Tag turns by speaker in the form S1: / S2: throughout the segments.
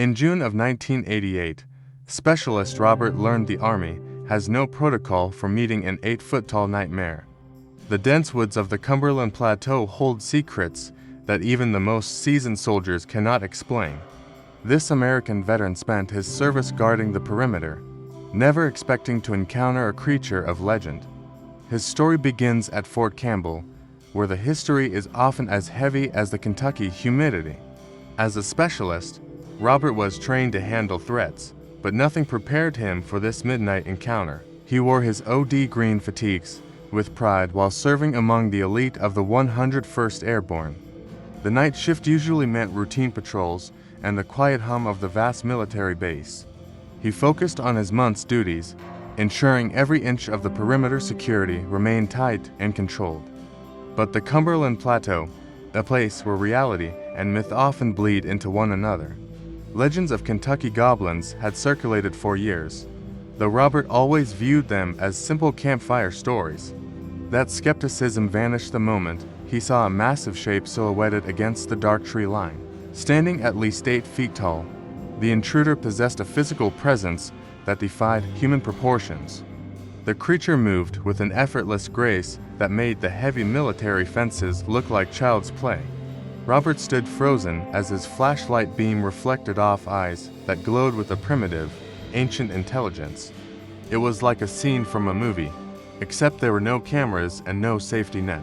S1: In June of 1988, Specialist Robert learned the Army has no protocol for meeting an 8-foot-tall nightmare. The dense woods of the Cumberland Plateau hold secrets that even the most seasoned soldiers cannot explain. This American veteran spent his service guarding the perimeter, never expecting to encounter a creature of legend. His story begins at Fort Campbell, where the history is often as heavy as the Kentucky humidity. As a specialist, Robert was trained to handle threats, but nothing prepared him for this midnight encounter. He wore his OD green fatigues with pride while serving among the elite of the 101st Airborne. The night shift usually meant routine patrols and the quiet hum of the vast military base. He focused on his month's duties, ensuring every inch of the perimeter security remained tight and controlled. But the Cumberland Plateau, a place where reality and myth often bleed into one another. Legends of Kentucky goblins had circulated for years, though Robert always viewed them as simple campfire stories. That skepticism vanished the moment he saw a massive shape silhouetted against the dark tree line. Standing at least 8 feet tall, the intruder possessed a physical presence that defied human proportions. The creature moved with an effortless grace that made the heavy military fences look like child's play. Robert stood frozen as his flashlight beam reflected off eyes that glowed with a primitive, ancient intelligence. It was like a scene from a movie, except there were no cameras and no safety net.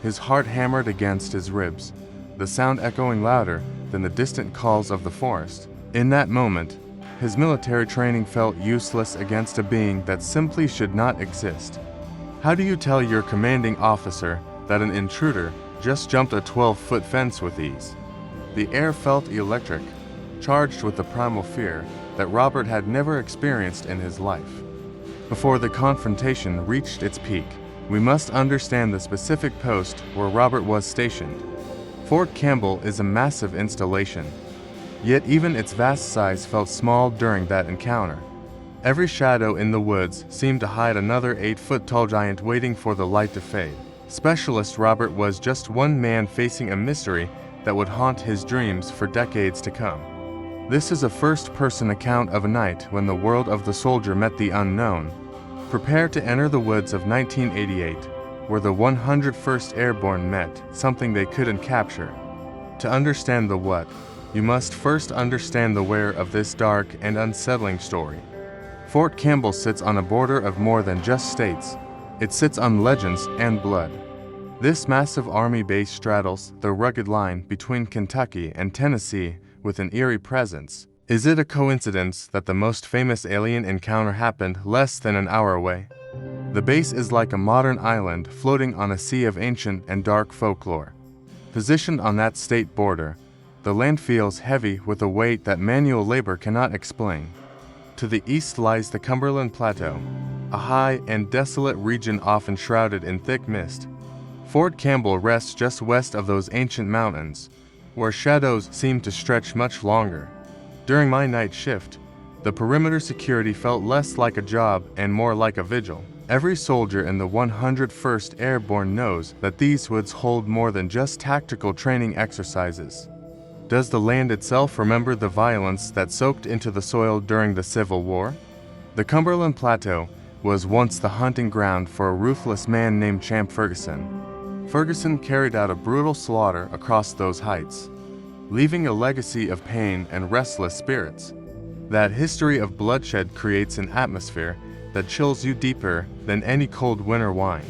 S1: His heart hammered against his ribs, the sound echoing louder than the distant calls of the forest. In that moment, his military training felt useless against a being that simply should not exist. How do you tell your commanding officer that an intruder just jumped a 12-foot fence with ease? The air felt electric, charged with the primal fear that Robert had never experienced in his life. Before the confrontation reached its peak, we must understand the specific post where Robert was stationed. Fort Campbell is a massive installation, yet even its vast size felt small during that encounter. Every shadow in the woods seemed to hide another 8-foot-tall giant waiting for the light to fade. Specialist Robert was just one man facing a mystery that would haunt his dreams for decades to come. This is a first-person account of a night when the world of the soldier met the unknown. Prepare to enter the woods of 1988, where the 101st Airborne met something they couldn't capture. To understand the what, you must first understand the where of this dark and unsettling story. Fort Campbell sits on a border of more than just states. It sits on legends and blood. This massive army base straddles the rugged line between Kentucky and Tennessee with an eerie presence. Is it a coincidence that the most famous alien encounter happened less than an hour away? The base is like a modern island floating on a sea of ancient and dark folklore. Positioned on that state border, the land feels heavy with a weight that manual labor cannot explain. To the east lies the Cumberland Plateau, a high and desolate region often shrouded in thick mist. Fort Campbell rests just west of those ancient mountains, where shadows seem to stretch much longer. During my night shift, the perimeter security felt less like a job and more like a vigil. Every soldier in the 101st Airborne knows that these woods hold more than just tactical training exercises. Does the land itself remember the violence that soaked into the soil during the Civil War? The Cumberland Plateau was once the hunting ground for a ruthless man named Champ Ferguson. Ferguson carried out a brutal slaughter across those heights, leaving a legacy of pain and restless spirits. That history of bloodshed creates an atmosphere that chills you deeper than any cold winter wine.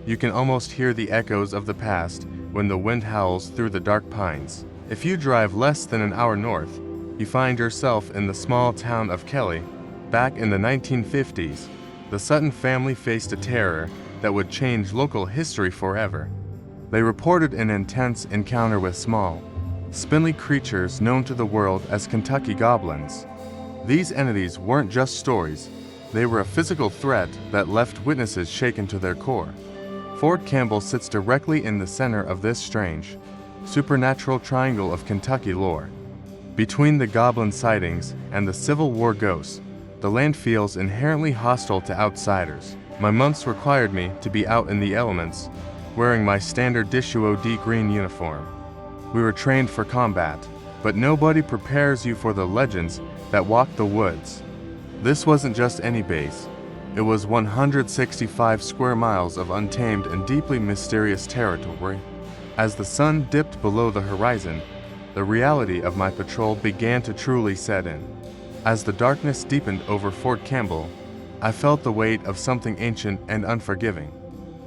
S1: You can almost hear the echoes of the past when the wind howls through the dark pines. If you drive less than an hour north, you find yourself in the small town of Kelly. Back in the 1950s, the Sutton family faced a terror that would change local history forever. They reported an intense encounter with small, spindly creatures known to the world as Kentucky goblins. These entities weren't just stories, they were a physical threat that left witnesses shaken to their core. Fort Campbell sits directly in the center of this strange, supernatural triangle of Kentucky lore. Between the goblin sightings and the Civil War ghosts, the land feels inherently hostile to outsiders. My months required me to be out in the elements, wearing my standard Dishu OD green uniform. We were trained for combat, but nobody prepares you for the legends that walk the woods. This wasn't just any base. It was 165 square miles of untamed and deeply mysterious territory. As the sun dipped below the horizon, the reality of my patrol began to truly set in. As the darkness deepened over Fort Campbell, I felt the weight of something ancient and unforgiving.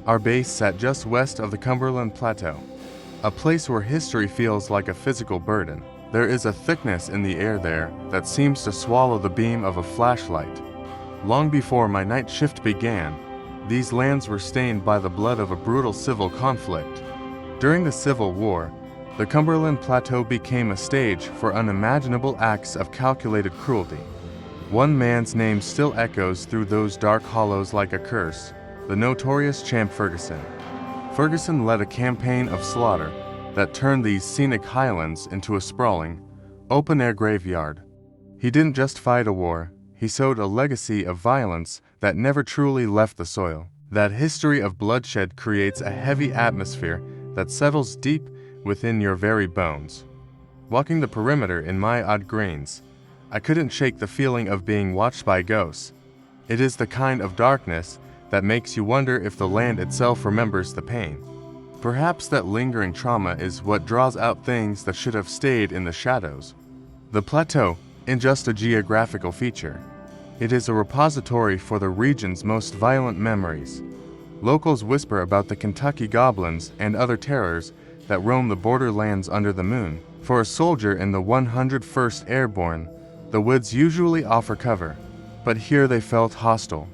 S1: Our base sat just west of the Cumberland Plateau, a place where history feels like a physical burden. There is a thickness in the air there that seems to swallow the beam of a flashlight. Long before my night shift began, these lands were stained by the blood of a brutal civil conflict. During the Civil War, the Cumberland Plateau became a stage for unimaginable acts of calculated cruelty. One man's name still echoes through those dark hollows like a curse: the notorious Champ Ferguson. Ferguson led a campaign of slaughter that turned these scenic highlands into a sprawling, open-air graveyard. He didn't just fight a war, he sowed a legacy of violence that never truly left the soil. That history of bloodshed creates a heavy atmosphere that settles deep within your very bones. Walking the perimeter in my odd greens, I couldn't shake the feeling of being watched by ghosts. It is the kind of darkness that makes you wonder if the land itself remembers the pain. Perhaps that lingering trauma is what draws out things that should have stayed in the shadows. The plateau isn't just a geographical feature. It is a repository for the region's most violent memories. Locals whisper about the Kentucky goblins and other terrors that roam the borderlands under the moon. For a soldier in the 101st Airborne, the woods usually offer cover, but here they felt hostile.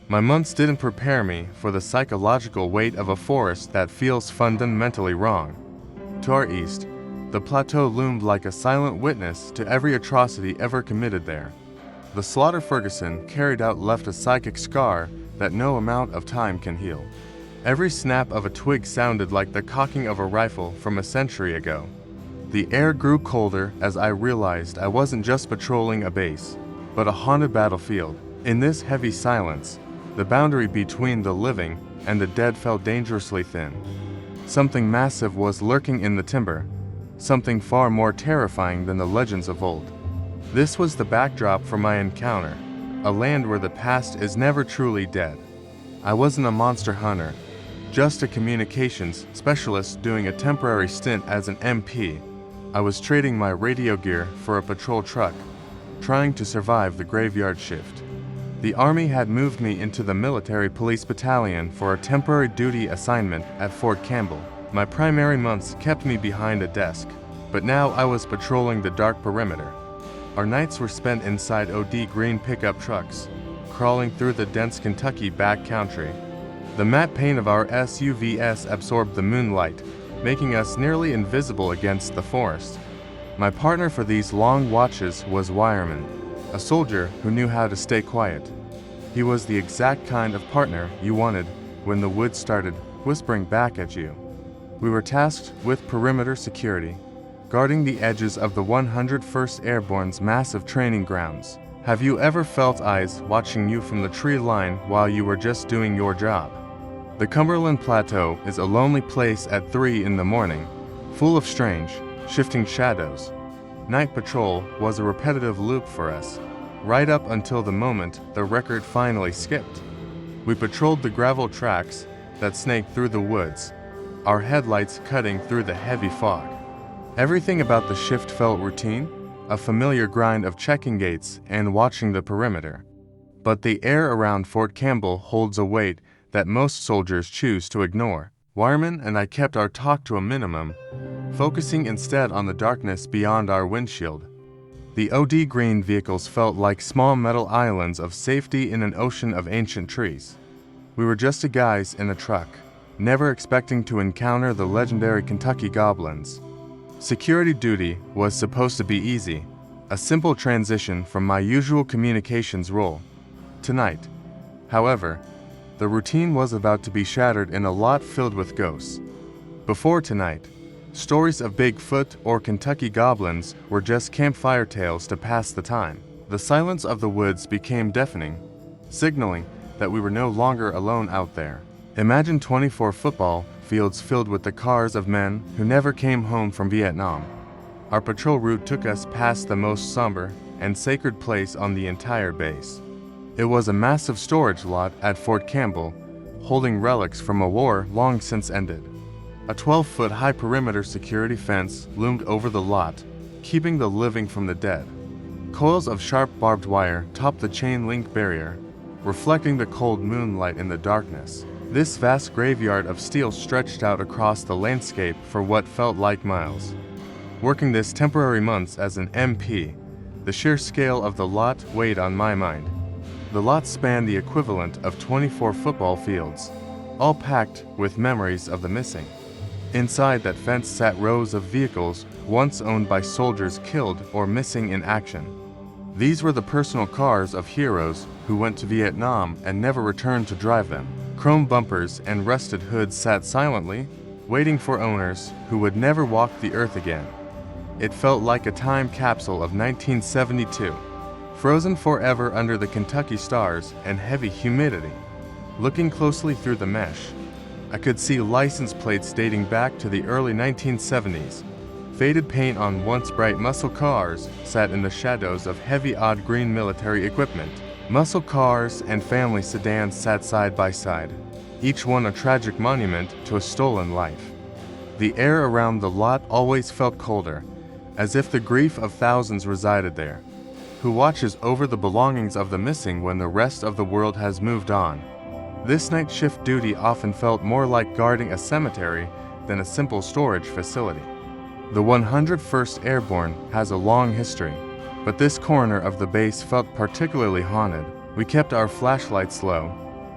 S1: My months didn't prepare me for the psychological weight of a forest that feels fundamentally wrong. To our east, the plateau loomed like a silent witness to every atrocity ever committed there. The slaughter Ferguson carried out left a psychic scar that no amount of time can heal. Every snap of a twig sounded like the cocking of a rifle from a century ago. The air grew colder as I realized I wasn't just patrolling a base, but a haunted battlefield. In this heavy silence, the boundary between the living and the dead felt dangerously thin. Something massive was lurking in the timber, something far more terrifying than the legends of old. This was the backdrop for my encounter, a land where the past is never truly dead. I wasn't a monster hunter, just a communications specialist doing a temporary stint as an MP. I was trading my radio gear for a patrol truck, trying to survive the graveyard shift. The Army had moved me into the Military Police Battalion for a temporary duty assignment at Fort Campbell. My primary months kept me behind a desk, but now I was patrolling the dark perimeter. Our nights were spent inside OD green pickup trucks, crawling through the dense Kentucky backcountry. The matte paint of our SUVs absorbed the moonlight, making us nearly invisible against the forest. My partner for these long watches was Wireman, a soldier who knew how to stay quiet. He was the exact kind of partner you wanted when the woods started whispering back at you. We were tasked with perimeter security, guarding the edges of the 101st Airborne's massive training grounds. Have you ever felt eyes watching you from the tree line while you were just doing your job? The Cumberland Plateau is a lonely place at 3 in the morning, full of strange, shifting shadows. Night patrol was a repetitive loop for us, right up until the moment the record finally skipped. We patrolled the gravel tracks that snaked through the woods, our headlights cutting through the heavy fog. Everything about the shift felt routine, a familiar grind of checking gates and watching the perimeter. But the air around Fort Campbell holds a weight that most soldiers choose to ignore. Wireman and I kept our talk to a minimum, focusing instead on the darkness beyond our windshield. The OD green vehicles felt like small metal islands of safety in an ocean of ancient trees. We were just a guys in a truck, never expecting to encounter the legendary Kentucky goblins. Security duty was supposed to be easy, a simple transition from my usual communications role. Tonight, however, the routine was about to be shattered in a lot filled with ghosts. Before tonight, stories of Bigfoot or Kentucky goblins were just campfire tales to pass the time. The silence of the woods became deafening, signaling that we were no longer alone out there. Imagine 24 football fields filled with the cars of men who never came home from Vietnam. Our patrol route took us past the most somber and sacred place on the entire base. It was a massive storage lot at Fort Campbell, holding relics from a war long since ended. A 12-foot high perimeter security fence loomed over the lot, keeping the living from the dead. Coils of sharp barbed wire topped the chain-link barrier, reflecting the cold moonlight in the darkness. This vast graveyard of steel stretched out across the landscape for what felt like miles. Working this temporary months as an MP, the sheer scale of the lot weighed on my mind. The lot spanned the equivalent of 24 football fields, all packed with memories of the missing. Inside that fence sat rows of vehicles once owned by soldiers killed or missing in action. These were the personal cars of heroes who went to Vietnam and never returned to drive them. Chrome bumpers and rusted hoods sat silently, waiting for owners who would never walk the earth again. It felt like a time capsule of 1972, frozen forever under the Kentucky stars and heavy humidity. Looking closely through the mesh, I could see license plates dating back to the early 1970s. Faded paint on once bright muscle cars sat in the shadows of heavy odd green military equipment. Muscle cars and family sedans sat side by side, each one a tragic monument to a stolen life. The air around the lot always felt colder, as if the grief of thousands resided there. Who watches over the belongings of the missing when the rest of the world has moved on? This night shift duty often felt more like guarding a cemetery than a simple storage facility. The 101st Airborne has a long history, but this corner of the base felt particularly haunted. We kept our flashlights low,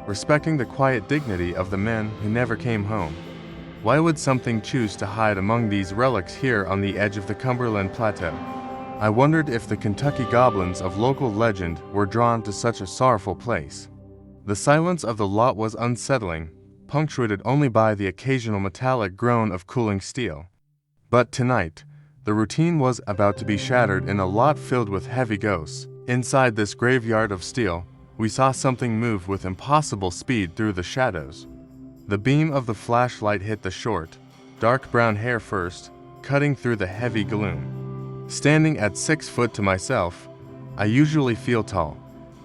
S1: respecting the quiet dignity of the men who never came home. Why would something choose to hide among these relics here on the edge of the Cumberland Plateau? I wondered if the Kentucky goblins of local legend were drawn to such a sorrowful place. The silence of the lot was unsettling, punctuated only by the occasional metallic groan of cooling steel. But tonight, the routine was about to be shattered in a lot filled with heavy ghosts. Inside this graveyard of steel, we saw something move with impossible speed through the shadows. The beam of the flashlight hit the short, dark brown hair first, cutting through the heavy gloom. Standing at 6 foot to myself, I usually feel tall,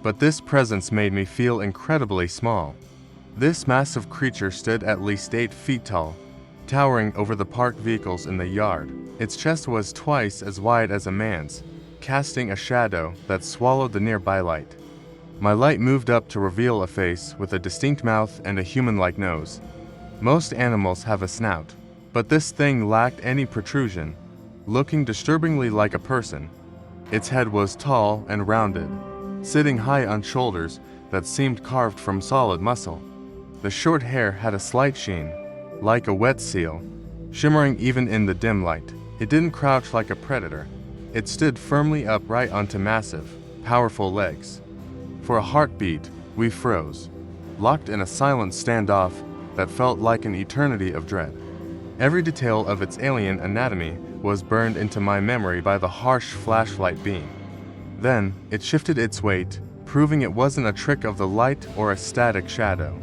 S1: but this presence made me feel incredibly small. This massive creature stood at least 8 feet tall, towering over the parked vehicles in the yard. Its chest was twice as wide as a man's, casting a shadow that swallowed the nearby light. My light moved up to reveal a face with a distinct mouth and a human-like nose. Most animals have a snout, but this thing lacked any protrusion, looking disturbingly like a person. Its head was tall and rounded, sitting high on shoulders that seemed carved from solid muscle. The short hair had a slight sheen, like a wet seal, shimmering even in the dim light. It didn't crouch like a predator. It stood firmly upright onto massive, powerful legs. For a heartbeat, we froze, locked in a silent standoff that felt like an eternity of dread. Every detail of its alien anatomy was burned into my memory by the harsh flashlight beam. Then, it shifted its weight, proving it wasn't a trick of the light or a static shadow.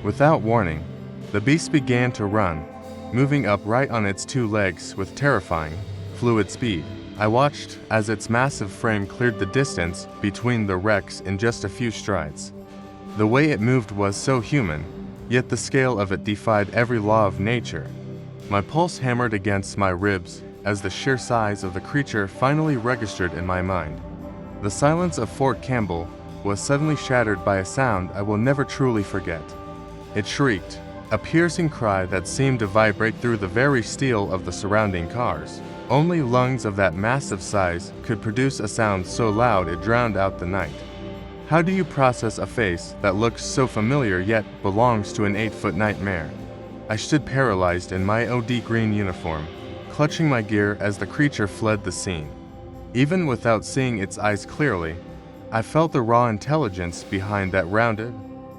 S1: Without warning, the beast began to run, moving upright on its 2 legs with terrifying, fluid speed. I watched as its massive frame cleared the distance between the wrecks in just a few strides. The way it moved was so human, yet the scale of it defied every law of nature. My pulse hammered against my ribs as the sheer size of the creature finally registered in my mind. The silence of Fort Campbell was suddenly shattered by a sound I will never truly forget. It shrieked, a piercing cry that seemed to vibrate through the very steel of the surrounding cars. Only lungs of that massive size could produce a sound so loud it drowned out the night. How do you process a face that looks so familiar yet belongs to an 8-foot nightmare? I stood paralyzed in my OD green uniform, clutching my gear as the creature fled the scene. Even without seeing its eyes clearly, I felt the raw intelligence behind that rounded,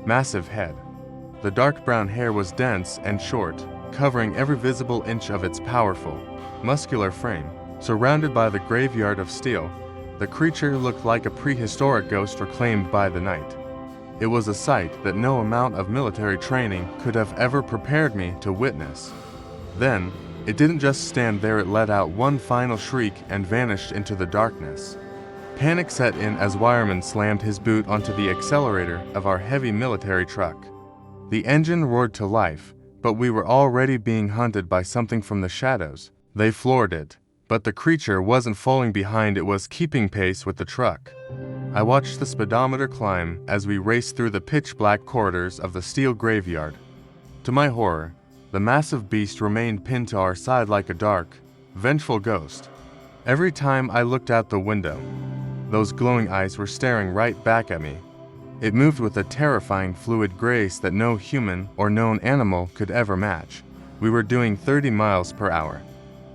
S1: massive head. The dark brown hair was dense and short, covering every visible inch of its powerful, muscular frame. Surrounded by the graveyard of steel, the creature looked like a prehistoric ghost reclaimed by the night. It was a sight that no amount of military training could have ever prepared me to witness. Then, It didn't just stand there, it let out one final shriek and vanished into the darkness. Panic set in as Wireman slammed his boot onto the accelerator of our heavy military truck. The engine roared to life, but we were already being hunted by something from the shadows. They floored it, but the creature wasn't falling behind, it was keeping pace with the truck. I watched the speedometer climb as we raced through the pitch-black corridors of the steel graveyard. To my horror, the massive beast remained pinned to our side like a dark, vengeful ghost. Every time I looked out the window, those glowing eyes were staring right back at me. It moved with a terrifying fluid grace that no human or known animal could ever match. We were doing 30 miles per hour.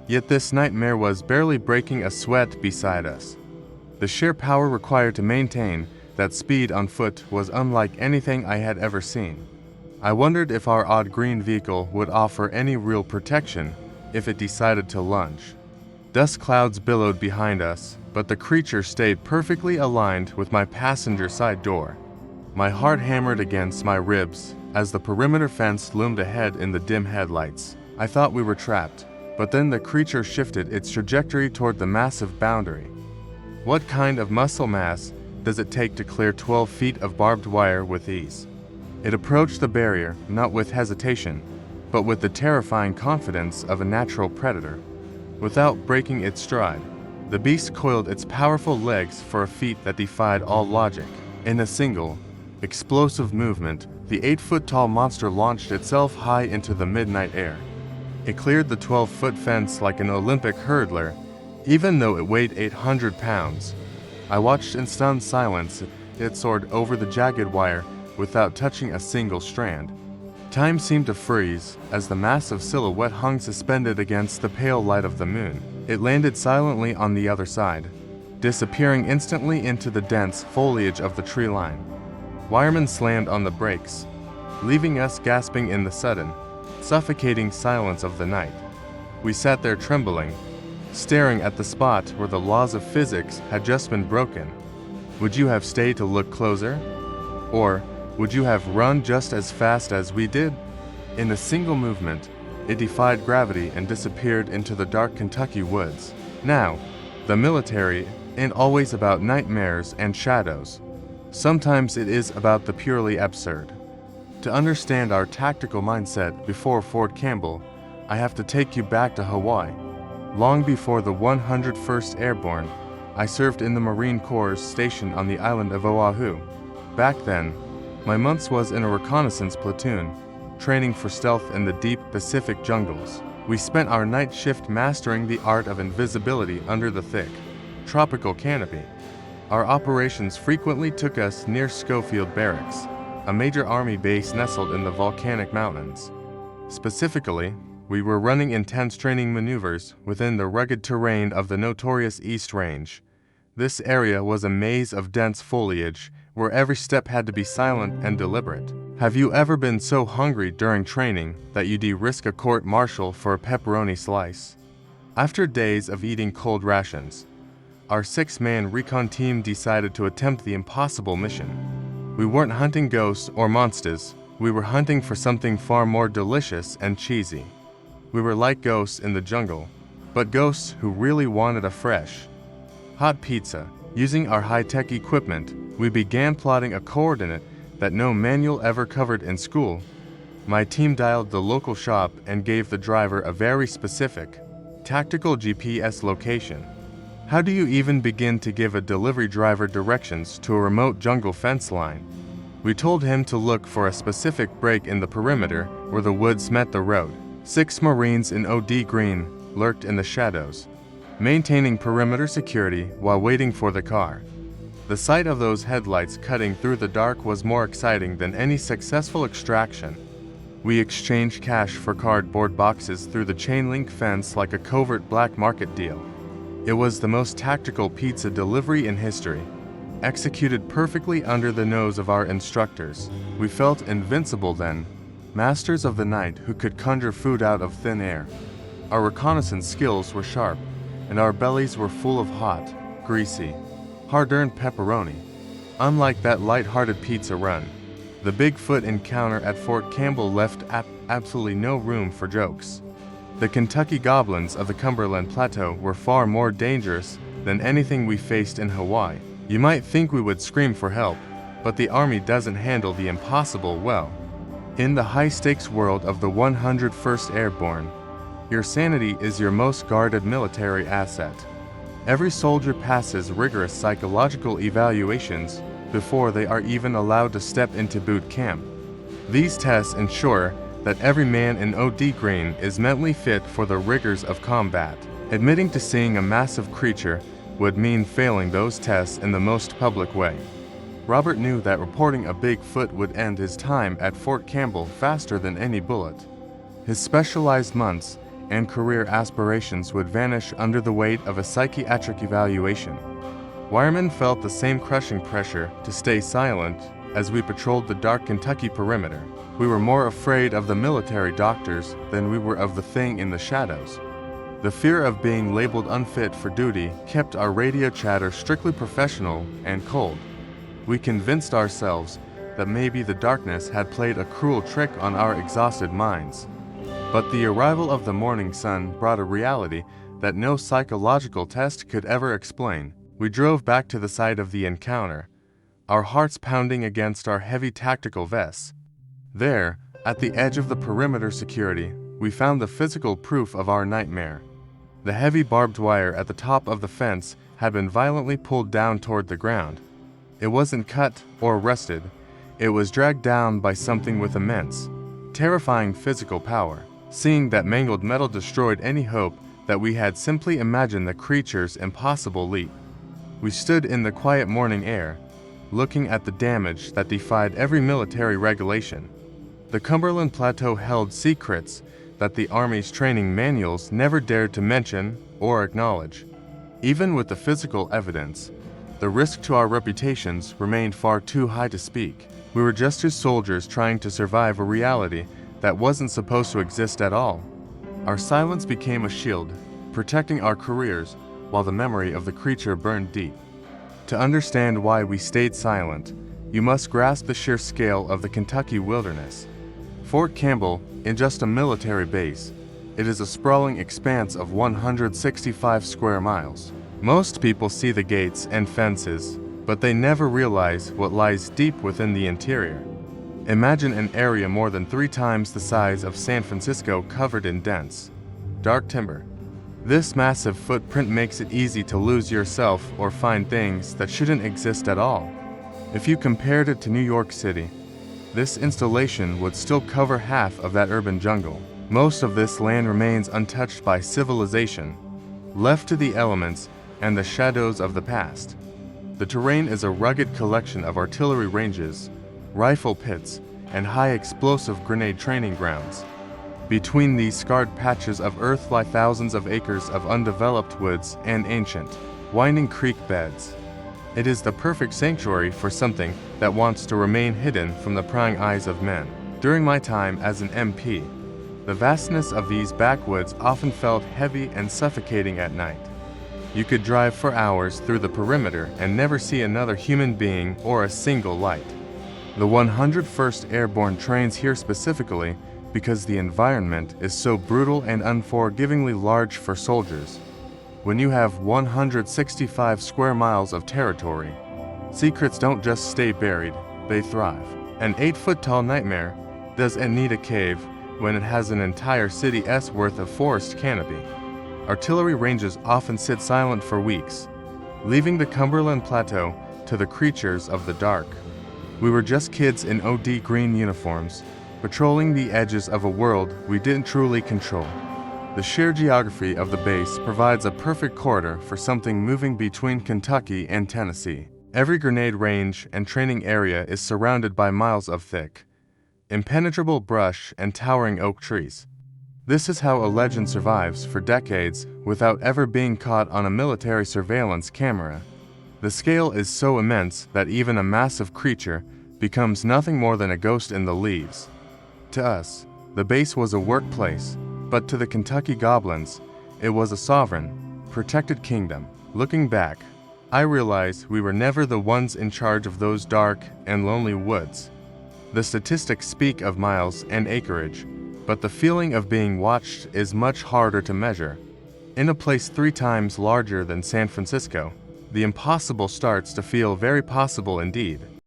S1: Yet this nightmare was barely breaking a sweat beside us. The sheer power required to maintain that speed on foot was unlike anything I had ever seen. I wondered if our odd green vehicle would offer any real protection if it decided to lunge. Dust clouds billowed behind us, but the creature stayed perfectly aligned with my passenger side door. My heart hammered against my ribs as the perimeter fence loomed ahead in the dim headlights. I thought we were trapped, but then the creature shifted its trajectory toward the massive boundary. What kind of muscle mass does it take to clear 12 feet of barbed wire with ease? It approached the barrier not with hesitation, but with the terrifying confidence of a natural predator. Without breaking its stride, the beast coiled its powerful legs for a feat that defied all logic. In a single, explosive movement, the 8-foot-tall monster launched itself high into the midnight air. It cleared the 12-foot fence like an Olympic hurdler, even though it weighed 800 pounds. I watched in stunned silence. It soared over the jagged wire without touching a single strand. Time seemed to freeze as the massive silhouette hung suspended against the pale light of the moon. It landed silently on the other side, disappearing instantly into the dense foliage of the tree line. Wireman slammed on the brakes, leaving us gasping in the sudden, suffocating silence of the night. We sat there trembling, staring at the spot where the laws of physics had just been broken. Would you have stayed to look closer? Or would you have run just as fast as we did? In a single movement, it defied gravity and disappeared into the dark Kentucky woods. Now, the military ain't always about nightmares and shadows. Sometimes it is about the purely absurd. To understand our tactical mindset before Fort Campbell, I have to take you back to Hawaii. Long before the 101st Airborne, I served in the Marine Corps station on the island of Oahu. Back then, my months was in a reconnaissance platoon, training for stealth in the deep Pacific jungles. We spent our night shift mastering the art of invisibility under the thick, tropical canopy. Our operations frequently took us near Schofield Barracks, a major army base nestled in the volcanic mountains. Specifically, we were running intense training maneuvers within the rugged terrain of the notorious East Range. This area was a maze of dense foliage where every step had to be silent and deliberate. Have you ever been so hungry during training that you de-risk a court-martial for a pepperoni slice? After days of eating cold rations, our 6-man recon team decided to attempt the impossible mission. We weren't hunting ghosts or monsters, we were hunting for something far more delicious and cheesy. We were like ghosts in the jungle, but ghosts who really wanted a fresh, hot pizza. Using our high-tech equipment, we began plotting a coordinate that no manual ever covered in school. My team dialed the local shop and gave the driver a very specific, tactical GPS location. How do you even begin to give a delivery driver directions to a remote jungle fence line? We told him to look for a specific break in the perimeter where the woods met the road. 6 Marines in OD green lurked in the shadows, maintaining perimeter security while waiting for the car. The sight of those headlights cutting through the dark was more exciting than any successful extraction. We exchanged cash for cardboard boxes through the chain-link fence like a covert black market deal. It was the most tactical pizza delivery in history, executed perfectly under the nose of our instructors. We felt invincible then, masters of the night who could conjure food out of thin air. Our reconnaissance skills were sharp, and our bellies were full of hot, greasy, hard-earned pepperoni. Unlike that light-hearted pizza run, the Bigfoot encounter at Fort Campbell left absolutely no room for jokes. The Kentucky goblins of the Cumberland Plateau were far more dangerous than anything we faced in Hawaii. You might think we would scream for help, but the Army doesn't handle the impossible well. In the high-stakes world of the 101st Airborne, your sanity is your most guarded military asset. Every soldier passes rigorous psychological evaluations before they are even allowed to step into boot camp. These tests ensure that every man in OD Green is mentally fit for the rigors of combat. Admitting to seeing a massive creature would mean failing those tests in the most public way. Robert knew that reporting a Bigfoot would end his time at Fort Campbell faster than any bullet. His specialized months and career aspirations would vanish under the weight of a psychiatric evaluation. Wireman felt the same crushing pressure to stay silent as we patrolled the dark Kentucky perimeter. We were more afraid of the military doctors than we were of the thing in the shadows. The fear of being labeled unfit for duty kept our radio chatter strictly professional and cold. We convinced ourselves that maybe the darkness had played a cruel trick on our exhausted minds. But the arrival of the morning sun brought a reality that no psychological test could ever explain. We drove back to the site of the encounter, our hearts pounding against our heavy tactical vests. There, at the edge of the perimeter security, we found the physical proof of our nightmare. The heavy barbed wire at the top of the fence had been violently pulled down toward the ground. It wasn't cut or rusted. It was dragged down by something with immense, terrifying physical power. Seeing that mangled metal destroyed any hope that we had simply imagined the creature's impossible leap. We stood in the quiet morning air, looking at the damage that defied every military regulation. The Cumberland Plateau held secrets that the Army's training manuals never dared to mention or acknowledge. Even with the physical evidence, the risk to our reputations remained far too high to speak. We were just two soldiers trying to survive a reality that wasn't supposed to exist at all. Our silence became a shield, protecting our careers while the memory of the creature burned deep. To understand why we stayed silent, you must grasp the sheer scale of the Kentucky wilderness. Fort Campbell isn't just a military base. It is a sprawling expanse of 165 square miles. Most people see the gates and fences, but they never realize what lies deep within the interior. Imagine an area more than 3 times the size of San Francisco covered in dense, dark timber. This massive footprint makes it easy to lose yourself or find things that shouldn't exist at all. If you compared it to New York City, this installation would still cover half of that urban jungle. Most of this land remains untouched by civilization, left to the elements and the shadows of the past. The terrain is a rugged collection of artillery ranges, rifle pits, and high-explosive grenade training grounds. Between these scarred patches of earth lie thousands of acres of undeveloped woods and ancient, winding creek beds. It is the perfect sanctuary for something that wants to remain hidden from the prying eyes of men. During my time as an MP, the vastness of these backwoods often felt heavy and suffocating at night. You could drive for hours through the perimeter and never see another human being or a single light. The 101st Airborne trains here specifically because the environment is so brutal and unforgivingly large for soldiers. When you have 165 square miles of territory, secrets don't just stay buried, they thrive. An 8-foot-tall nightmare doesn't need a cave when it has an entire city's worth of forest canopy. Artillery ranges often sit silent for weeks, leaving the Cumberland Plateau to the creatures of the dark. We were just kids in OD green uniforms, patrolling the edges of a world we didn't truly control. The sheer geography of the base provides a perfect corridor for something moving between Kentucky and Tennessee. Every grenade range and training area is surrounded by miles of thick, impenetrable brush and towering oak trees. This is how a legend survives for decades without ever being caught on a military surveillance camera. The scale is so immense that even a massive creature becomes nothing more than a ghost in the leaves. To us, the base was a workplace, but to the Kentucky goblins, it was a sovereign, protected kingdom. Looking back, I realize we were never the ones in charge of those dark and lonely woods. The statistics speak of miles and acreage, but the feeling of being watched is much harder to measure. In a place 3 times larger than San Francisco, the impossible starts to feel very possible indeed.